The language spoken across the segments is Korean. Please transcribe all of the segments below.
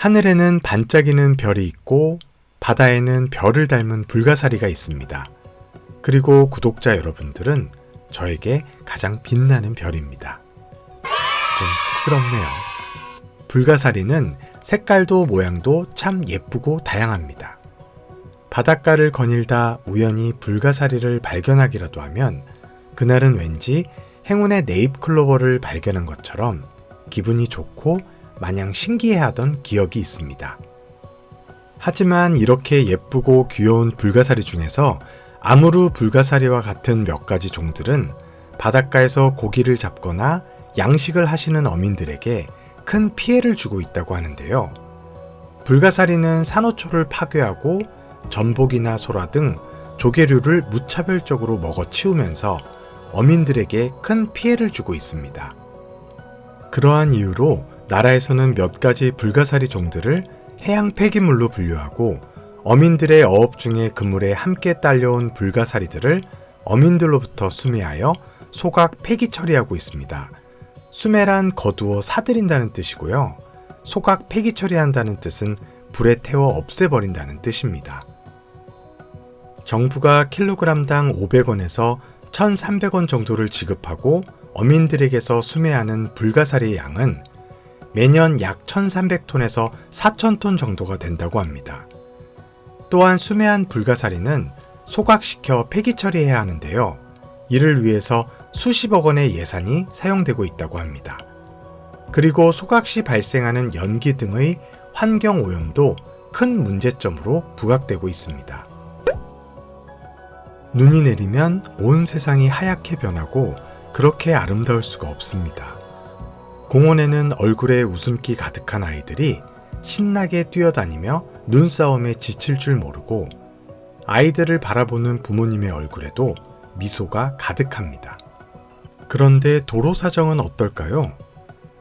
하늘에는 반짝이는 별이 있고 바다에는 별을 닮은 불가사리가 있습니다. 그리고 구독자 여러분들은 저에게 가장 빛나는 별입니다. 좀 쑥스럽네요. 불가사리는 색깔도 모양도 참 예쁘고 다양합니다. 바닷가를 거닐다 우연히 불가사리를 발견하기라도 하면 그날은 왠지 행운의 네잎클로버를 발견한 것처럼 기분이 좋고 마냥 신기해하던 기억이 있습니다. 하지만 이렇게 예쁘고 귀여운 불가사리 중에서 아무르 불가사리와 같은 몇 가지 종들은 바닷가에서 고기를 잡거나 양식을 하시는 어민들에게 큰 피해를 주고 있다고 하는데요. 불가사리는 산호초를 파괴하고 전복이나 소라 등 조개류를 무차별적으로 먹어치우면서 어민들에게 큰 피해를 주고 있습니다. 그러한 이유로 나라에서는 몇 가지 불가사리 종들을 해양 폐기물로 분류하고 어민들의 어업 중에 그물에 함께 딸려온 불가사리들을 어민들로부터 수매하여 소각 폐기 처리하고 있습니다. 수매란 거두어 사들인다는 뜻이고요. 소각 폐기 처리한다는 뜻은 불에 태워 없애버린다는 뜻입니다. 정부가 킬로그램당 500원에서 1,300원 정도를 지급하고 어민들에게서 수매하는 불가사리의 양은 매년 약 1,300톤에서 4,000톤 정도가 된다고 합니다. 또한 수매한 불가사리는 소각시켜 폐기 처리해야 하는데요. 이를 위해서 수십억 원의 예산이 사용되고 있다고 합니다. 그리고 소각 시 발생하는 연기 등의 환경 오염도 큰 문제점으로 부각되고 있습니다. 눈이 내리면 온 세상이 하얗게 변하고 그렇게 아름다울 수가 없습니다. 공원에는 얼굴에 웃음기 가득한 아이들이 신나게 뛰어다니며 눈싸움에 지칠 줄 모르고 아이들을 바라보는 부모님의 얼굴에도 미소가 가득합니다. 그런데 도로 사정은 어떨까요?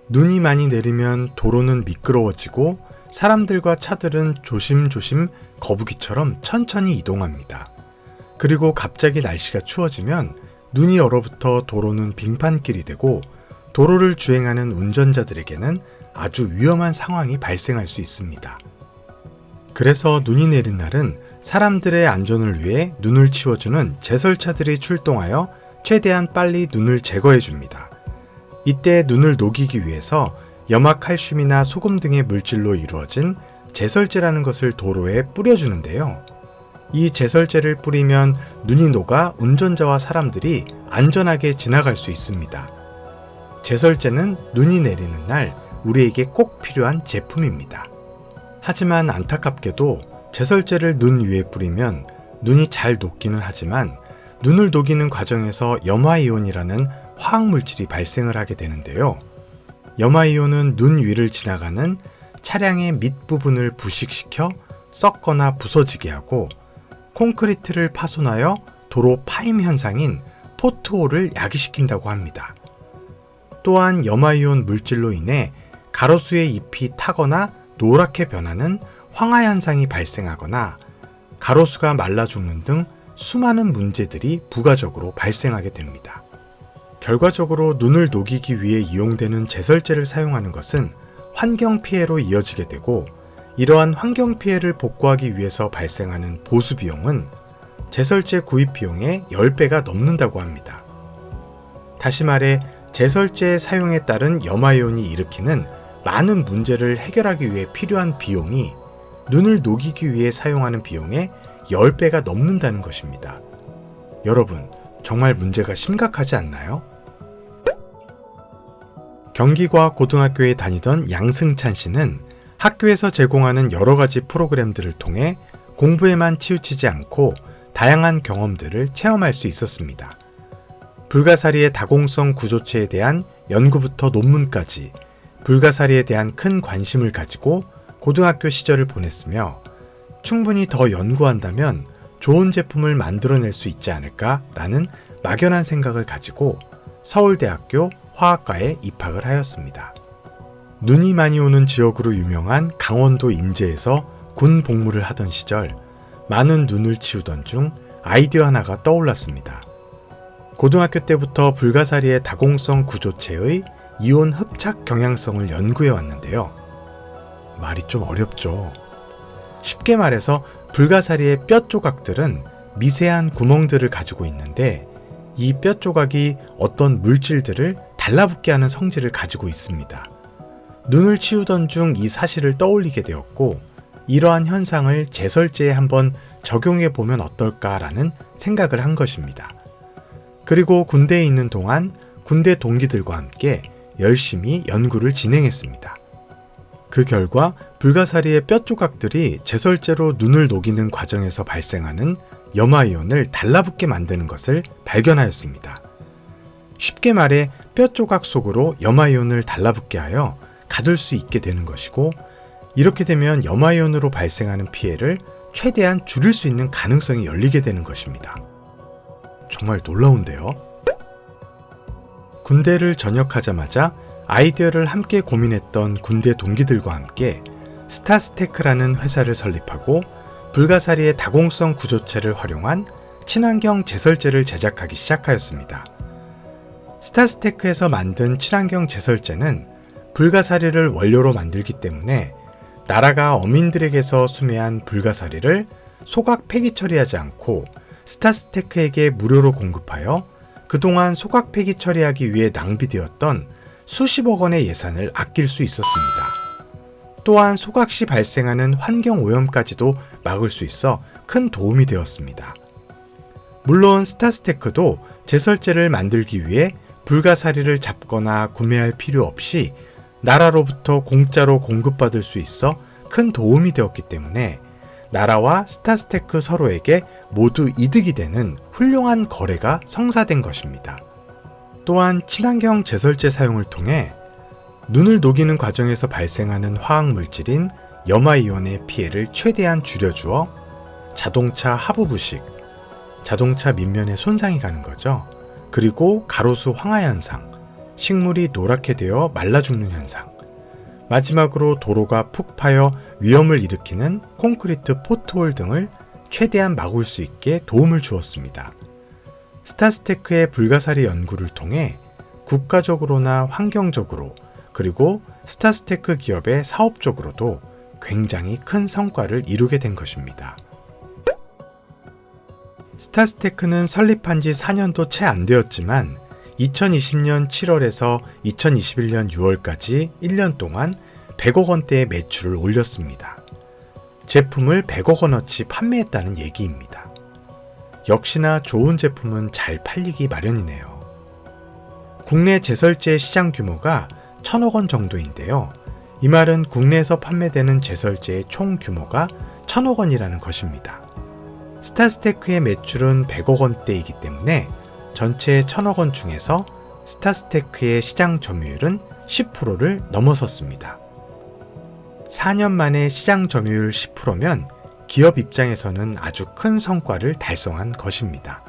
눈이 많이 내리면 도로는 미끄러워지고 사람들과 차들은 조심조심 거북이처럼 천천히 이동합니다. 그리고 갑자기 날씨가 추워지면 눈이 얼어붙어 도로는 빙판길이 되고 도로를 주행하는 운전자들에게는 아주 위험한 상황이 발생할 수 있습니다. 그래서 눈이 내린 날은 사람들의 안전을 위해 눈을 치워주는 제설차들이 출동하여 최대한 빨리 눈을 제거해 줍니다. 이때 눈을 녹이기 위해서 염화칼슘이나 소금 등의 물질로 이루어진 제설제라는 것을 도로에 뿌려주는데요. 이 제설제를 뿌리면 눈이 녹아 운전자와 사람들이 안전하게 지나갈 수 있습니다. 제설제는 눈이 내리는 날 우리에게 꼭 필요한 제품입니다. 하지만 안타깝게도 제설제를 눈 위에 뿌리면 눈이 잘 녹기는 하지만 눈을 녹이는 과정에서 염화이온이라는 화학물질이 발생을 하게 되는데요. 염화이온은 눈 위를 지나가는 차량의 밑부분을 부식시켜 썩거나 부서지게 하고 콘크리트를 파손하여 도로 파임 현상인 포트홀을 야기시킨다고 합니다. 또한 염화이온 물질로 인해 가로수의 잎이 타거나 노랗게 변하는 황화 현상이 발생하거나 가로수가 말라 죽는 등 수많은 문제들이 부가적으로 발생하게 됩니다. 결과적으로 눈을 녹이기 위해 이용되는 제설제를 사용하는 것은 환경 피해로 이어지게 되고 이러한 환경 피해를 복구하기 위해서 발생하는 보수 비용은 제설제 구입 비용의 10배가 넘는다고 합니다. 다시 말해 제설제 사용에 따른 염화이온이 일으키는 많은 문제를 해결하기 위해 필요한 비용이 눈을 녹이기 위해 사용하는 비용의 10배가 넘는다는 것입니다. 여러분, 정말 문제가 심각하지 않나요? 경기과 고등학교에 다니던 양승찬 씨는 학교에서 제공하는 여러 가지 프로그램들을 통해 공부에만 치우치지 않고 다양한 경험들을 체험할 수 있었습니다. 불가사리의 다공성 구조체에 대한 연구부터 논문까지 불가사리에 대한 큰 관심을 가지고 고등학교 시절을 보냈으며 충분히 더 연구한다면 좋은 제품을 만들어낼 수 있지 않을까라는 막연한 생각을 가지고 서울대학교 화학과에 입학을 하였습니다. 눈이 많이 오는 지역으로 유명한 강원도 임제에서 군 복무를 하던 시절 많은 눈을 치우던 중 아이디어 하나가 떠올랐습니다. 고등학교 때부터 불가사리의 다공성 구조체의 이온 흡착 경향성을 연구해 왔는데요. 말이 좀 어렵죠. 쉽게 말해서 불가사리의 뼈 조각들은 미세한 구멍들을 가지고 있는데 이 뼈 조각이 어떤 물질들을 달라붙게 하는 성질을 가지고 있습니다. 눈을 치우던 중 이 사실을 떠올리게 되었고 이러한 현상을 제설제에 한번 적용해 보면 어떨까라는 생각을 한 것입니다. 그리고 군대에 있는 동안 군대 동기들과 함께 열심히 연구를 진행했습니다. 그 결과 불가사리의 뼈 조각들이 제설제로 눈을 녹이는 과정에서 발생하는 염화이온을 달라붙게 만드는 것을 발견하였습니다. 쉽게 말해 뼈 조각 속으로 염화이온을 달라붙게 하여 가둘 수 있게 되는 것이고 이렇게 되면 염화이온으로 발생하는 피해를 최대한 줄일 수 있는 가능성이 열리게 되는 것입니다. 정말 놀라운데요? 군대를 전역하자마자 아이디어를 함께 고민했던 군대 동기들과 함께 스타스테크라는 회사를 설립하고 불가사리의 다공성 구조체를 활용한 친환경 제설제를 제작하기 시작하였습니다. 스타스테크에서 만든 친환경 제설제는 불가사리를 원료로 만들기 때문에 나라가 어민들에게서 수매한 불가사리를 소각 폐기 처리하지 않고 스타스테크에게 무료로 공급하여 그동안 소각 폐기 처리하기 위해 낭비되었던 수십억 원의 예산을 아낄 수 있었습니다. 또한 소각 시 발생하는 환경 오염까지도 막을 수 있어 큰 도움이 되었습니다. 물론 스타스테크도 제설제를 만들기 위해 불가사리를 잡거나 구매할 필요 없이 나라로부터 공짜로 공급받을 수 있어 큰 도움이 되었기 때문에 나라와 스타스테크 서로에게 모두 이득이 되는 훌륭한 거래가 성사된 것입니다. 또한 친환경 제설제 사용을 통해 눈을 녹이는 과정에서 발생하는 화학물질인 염화이온의 피해를 최대한 줄여주어 자동차 하부 부식, 자동차 밑면에 손상이 가는 거죠. 그리고 가로수 황화 현상, 식물이 노랗게 되어 말라 죽는 현상, 마지막으로 도로가 푹 파여 위험을 일으키는 콘크리트 포트홀 등을 최대한 막을 수 있게 도움을 주었습니다. 스타스테크의 불가사리 연구를 통해 국가적으로나 환경적으로 그리고 스타스테크 기업의 사업적으로도 굉장히 큰 성과를 이루게 된 것입니다. 스타스테크는 설립한 지 4년도 채 안 되었지만 2020년 7월에서 2021년 6월까지 1년 동안 100억 원대의 매출을 올렸습니다. 제품을 100억 원어치 판매했다는 얘기입니다. 역시나 좋은 제품은 잘 팔리기 마련이네요. 국내 제설제 시장 규모가 1,000억 원 정도인데요. 이 말은 국내에서 판매되는 제설제의 총 규모가 1,000억 원이라는 것입니다. 스타스테크의 매출은 100억 원대이기 때문에 전체 1,000억 원 중에서 스타스테크의 시장 점유율은 10%를 넘어섰습니다. 4년 만에 시장 점유율 10%면 기업 입장에서는 아주 큰 성과를 달성한 것입니다.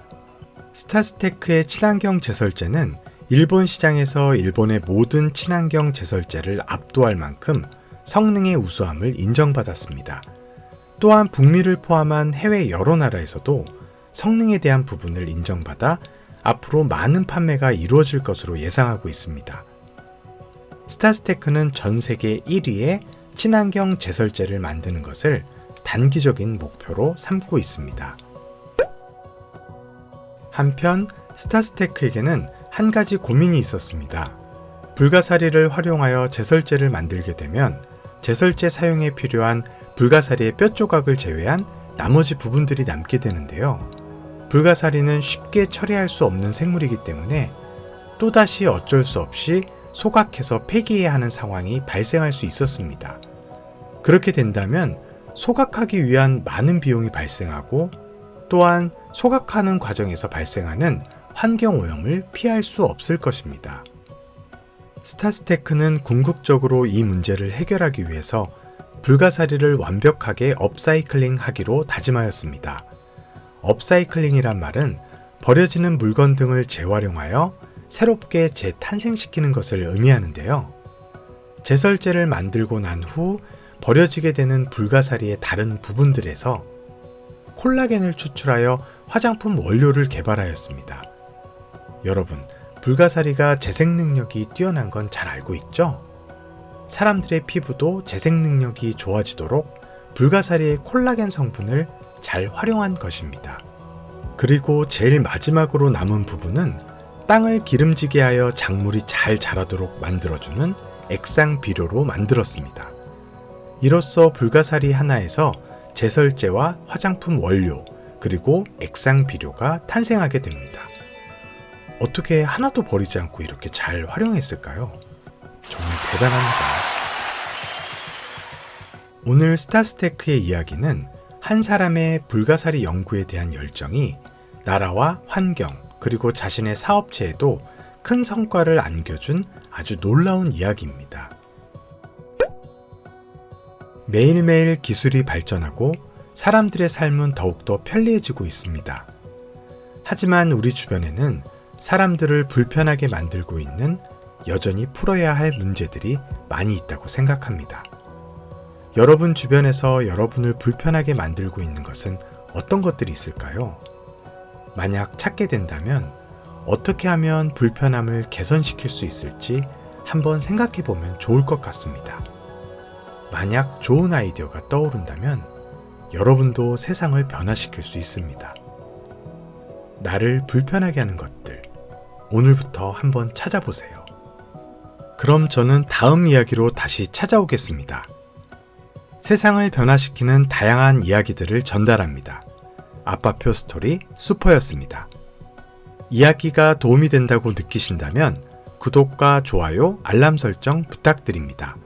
스타스테크의 친환경 제설제는 일본 시장에서 일본의 모든 친환경 제설제를 압도할 만큼 성능의 우수함을 인정받았습니다. 또한 북미를 포함한 해외 여러 나라에서도 성능에 대한 부분을 인정받아 앞으로 많은 판매가 이루어질 것으로 예상하고 있습니다. 스타스테크는 전 세계 1위의 친환경 제설제를 만드는 것을 단기적인 목표로 삼고 있습니다. 한편 스타스테크에게는 한 가지 고민이 있었습니다. 불가사리를 활용하여 제설제를 만들게 되면 제설제 사용에 필요한 불가사리의 뼈 조각을 제외한 나머지 부분들이 남게 되는데요. 불가사리는 쉽게 처리할 수 없는 생물이기 때문에 또다시 어쩔 수 없이 소각해서 폐기해야 하는 상황이 발생할 수 있었습니다. 그렇게 된다면 소각하기 위한 많은 비용이 발생하고 또한 소각하는 과정에서 발생하는 환경오염을 피할 수 없을 것입니다. 스타스테크는 궁극적으로 이 문제를 해결하기 위해서 불가사리를 완벽하게 업사이클링 하기로 다짐하였습니다. 업사이클링이란 말은 버려지는 물건 등을 재활용하여 새롭게 재탄생시키는 것을 의미하는데요. 제설제를 만들고 난 후 버려지게 되는 불가사리의 다른 부분들에서 콜라겐을 추출하여 화장품 원료를 개발하였습니다. 여러분, 불가사리가 재생 능력이 뛰어난 건 잘 알고 있죠? 사람들의 피부도 재생 능력이 좋아지도록 불가사리의 콜라겐 성분을 잘 활용한 것입니다. 그리고 제일 마지막으로 남은 부분은 땅을 기름지게 하여 작물이 잘 자라도록 만들어주는 액상 비료로 만들었습니다. 이로써 불가사리 하나에서 제설제와 화장품 원료, 그리고 액상 비료가 탄생하게 됩니다. 어떻게 하나도 버리지 않고 이렇게 잘 활용했을까요? 정말 대단합니다. 오늘 스타스테크의 이야기는 한 사람의 불가사리 연구에 대한 열정이 나라와 환경, 그리고 자신의 사업체에도 큰 성과를 안겨준 아주 놀라운 이야기입니다. 매일매일 기술이 발전하고 사람들의 삶은 더욱더 편리해지고 있습니다. 하지만 우리 주변에는 사람들을 불편하게 만들고 있는 여전히 풀어야 할 문제들이 많이 있다고 생각합니다. 여러분 주변에서 여러분을 불편하게 만들고 있는 것은 어떤 것들이 있을까요? 만약 찾게 된다면 어떻게 하면 불편함을 개선시킬 수 있을지 한번 생각해 보면 좋을 것 같습니다. 만약 좋은 아이디어가 떠오른다면 여러분도 세상을 변화시킬 수 있습니다. 나를 불편하게 하는 것들, 오늘부터 한번 찾아보세요. 그럼 저는 다음 이야기로 다시 찾아오겠습니다. 세상을 변화시키는 다양한 이야기들을 전달합니다. 아빠표 스토리 슈퍼였습니다. 이야기가 도움이 된다고 느끼신다면 구독과 좋아요, 알람 설정 부탁드립니다.